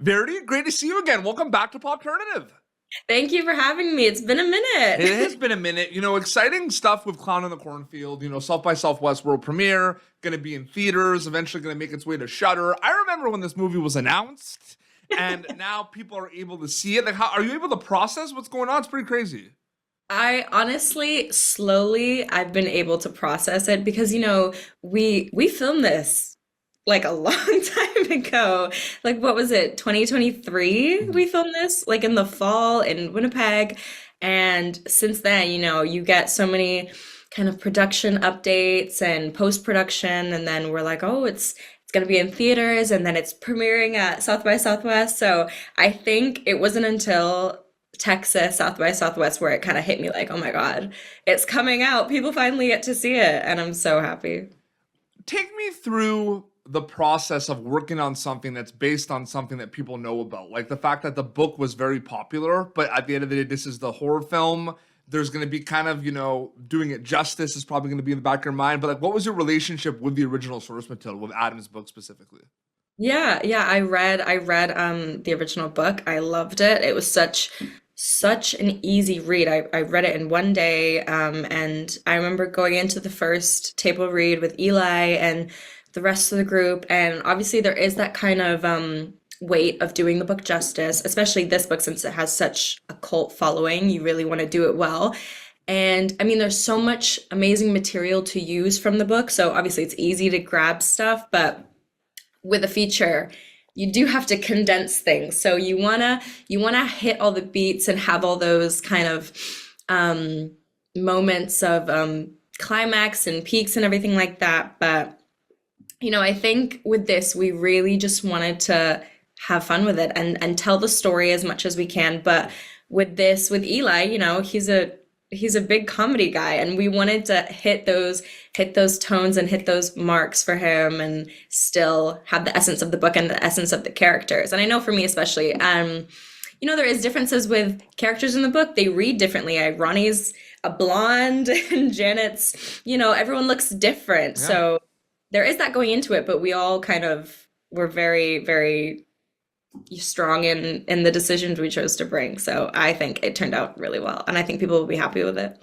Verity, great to see you again. Welcome back to Popternative. Thank you for having me. It's been a It minute. has been a minute. Exciting stuff with Clown in the Cornfield. South by Southwest world premiere, going to be in theaters, eventually going to make its way to Shudder. I remember when this movie was announced, and now people are able to see it. Like, how are you able to process what's going on? It's pretty crazy. I honestly, slowly, I've been able to process it because, we filmed this like a long time ago. Like, what was it, 2023? Mhm. We filmed this like in the fall in Winnipeg. And since then, you get so many kind of production updates and post-production, and then we're like, oh, it's gonna be in theaters, and then it's premiering at South by Southwest. So I think it wasn't until Texas, South by Southwest, where it kind of hit me like, oh my God, it's coming out. People finally get to see it, and I'm so happy. Take me through the process of working on something that's based on something that people know about. Like the fact that the book was very popular, but at the end of the day, this is the horror film. There's going to be kind of, doing it justice is probably going to be in the back of your mind. But like, what was your relationship with the original source material, with Adam's book specifically? Yeah, I read the original book. I loved it. It was such an easy read. I read it in one day, and I remember going into the first table read with Eli and the rest of the group. And obviously, there is that kind of weight of doing the book justice, especially this book since it has such a cult following. You really want to do it well. And I mean, there's so much amazing material to use from the book. So obviously, it's easy to grab stuff, but with a feature, you do have to condense things. So you wanna hit all the beats and have all those kind of um, moments of climax and peaks and everything like that. But I think with this, we really just wanted to have fun with it and tell the story as much as we can. But with this, with Eli, he's a big comedy guy, and we wanted to hit those tones and hit those marks for him, and still have the essence of the book and the essence of the characters. And I know for me especially, there is differences with characters in the book. They read differently. Ronnie's a blonde, and Janet's, everyone looks different. Yeah. So there is that going into it, but we all kind of were very, very strong in the decisions we chose to bring. So I think it turned out really well, and I think people will be happy with it.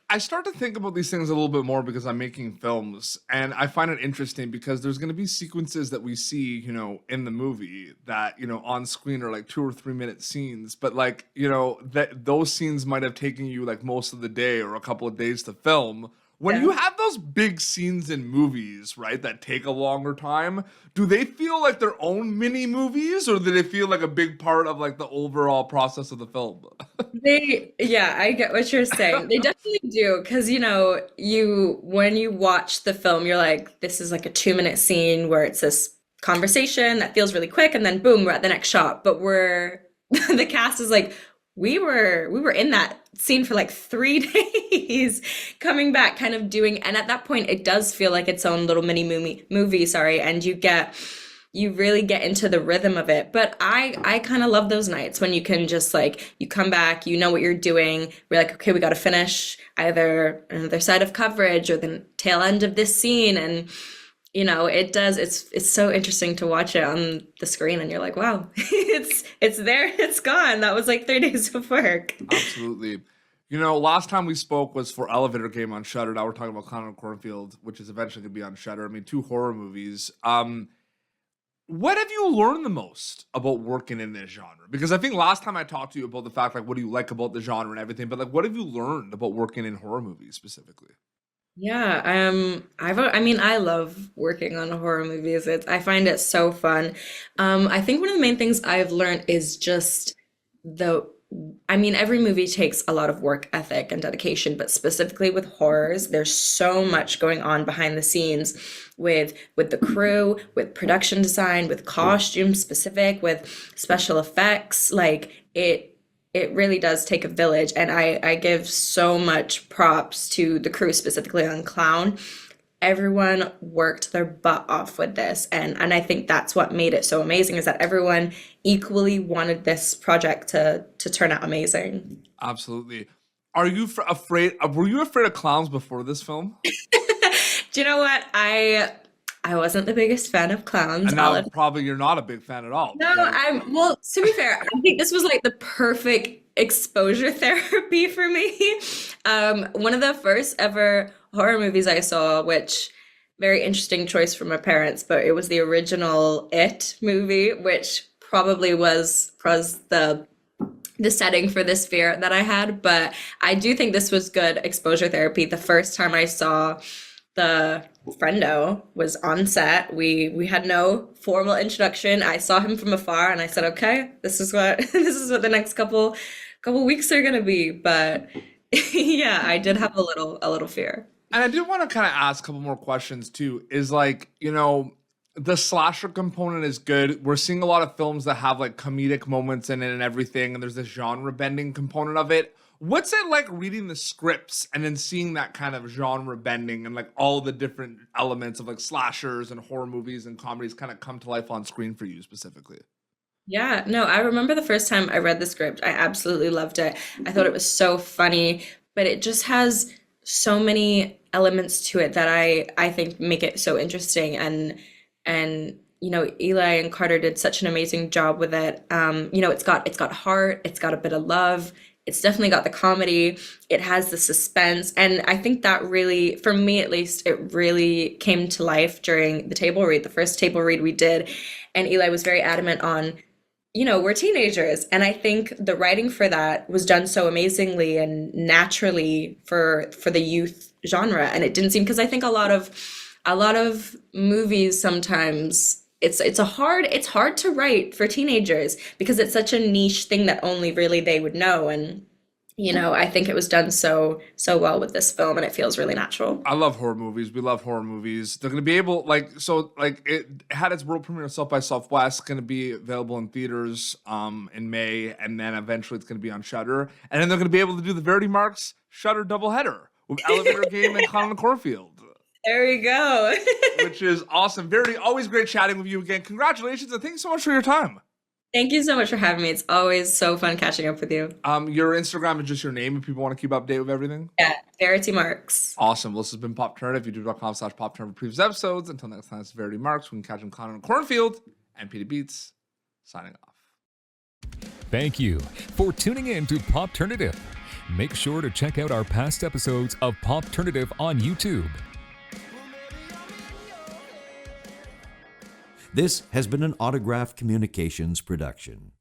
I start to think about these things a little bit more because I'm making films, and I find it interesting because there's going to be sequences that we see, in the movie that, on screen are like 2 or 3 minute scenes, but like, that those scenes might have taken you like most of the day or a couple of days to film. When you Yeah. have those big scenes in movies, right, that take a longer time, do they feel like their own mini movies, or do they feel like a big part of like the overall process of the film? Yeah, I get what you're saying. They definitely do, because when you watch the film, you're like, this is like a 2 minute scene where it's this conversation that feels really quick, and then boom, we're at the next shot. But we're the cast is like, we were in that scene for like 3 days, coming back, kind of doing, and at that point, it does feel like its own little mini movie, sorry, and you really get into the rhythm of it. But I kind of love those nights when you can just like, you come back, you know what you're doing. We're like, okay, we got to finish either another side of coverage or the tail end of this scene. And it's so interesting to watch it on the screen, and you're like, wow, it's there, it's gone. That was like 3 days of work. Absolutely. Last time we spoke was for Elevator Game on Shudder. Now we're talking about Clown and Cornfield, which is eventually going to be on Shudder. I mean, two horror movies. What have you learned the most about working in this genre? Because I think last time I talked to you about the fact, like, what do you like about the genre and everything, but like, what have you learned about working in horror movies specifically? Yeah, I mean, I love working on horror movies. I find it so fun. I think one of the main things I've learned is just the, I mean, every movie takes a lot of work ethic and dedication, but specifically with horrors, there's so much going on behind the scenes with the crew, with production design, with costumes specific, with special effects. Like it really does take a village, and I give so much props to the crew, specifically on Clown. Everyone worked their butt off with this, and I think that's what made it so amazing, is that everyone equally wanted this project to turn out amazing. Absolutely. Are you afraid? Were you afraid of clowns before this film? Do you know what? I I wasn't the biggest fan of clowns. And now probably you're not a big fan at all. No, well, to be fair, I think this was like the perfect exposure therapy for me. One of the first ever horror movies I saw, which very interesting choice from my parents, but it was the original It movie, which probably was the setting for this fear that I had. But I do think this was good exposure therapy. The first time I saw the Frendo was on set. We had no formal introduction. I saw him from afar and I said, okay, this is what the next couple weeks are gonna be. But yeah, I did have a little fear. And I do want to kind of ask a couple more questions too. Is like, you know, the slasher component is good. We're seeing a lot of films that have like comedic moments in it and everything, and there's this genre bending component of it. What's it like reading the scripts and then seeing that kind of genre bending and like all the different elements of like slashers and horror movies and comedies kind of come to life on screen for you specifically? Yeah, no, I remember the first time I read the script. I absolutely loved it. I thought it was so funny, but it just has so many elements to it that I think make it so interesting. And you know, Eli and Carter did such an amazing job with it. You know, it's got heart, it's got a bit of love, it's definitely got the comedy, it has the suspense, and I think that really, for me at least, it really came to life during the table read, the first table read we did, and Eli was very adamant on, you know, we're teenagers. And I think the writing for that was done so amazingly and naturally for the youth genre. And it didn't seem, because I think a lot of movies sometimes it's hard to write for teenagers because it's such a niche thing that only really they would know. And you know, I think it was done so well with this film, and it feels really natural. I love horror movies. We love horror movies. They're going to be able, like, so, like, it had its world premiere of South by Southwest, going to be available in theaters in May, and then eventually it's going to be on Shudder. And then they're going to be able to do the Verity Marks Shudder doubleheader with Elevator Game and Cornfield. There we go. Which is awesome. Verity, always great chatting with you again. Congratulations, and thank you so much for your time. Thank you so much for having me. It's always so fun catching up with you. Your Instagram is just your name if people want to keep update with everything. Yeah, Verity Marks. Awesome. Well, this has been Popturnative. YouTube.com/Popturnative for previous episodes. Until next time, it's Verity Marks. We can catch him on Cornfield and Peter Beats. Signing off. Thank you for tuning in to Popturnative. Make sure to check out our past episodes of Popturnative on YouTube. This has been an Autograph Communications production.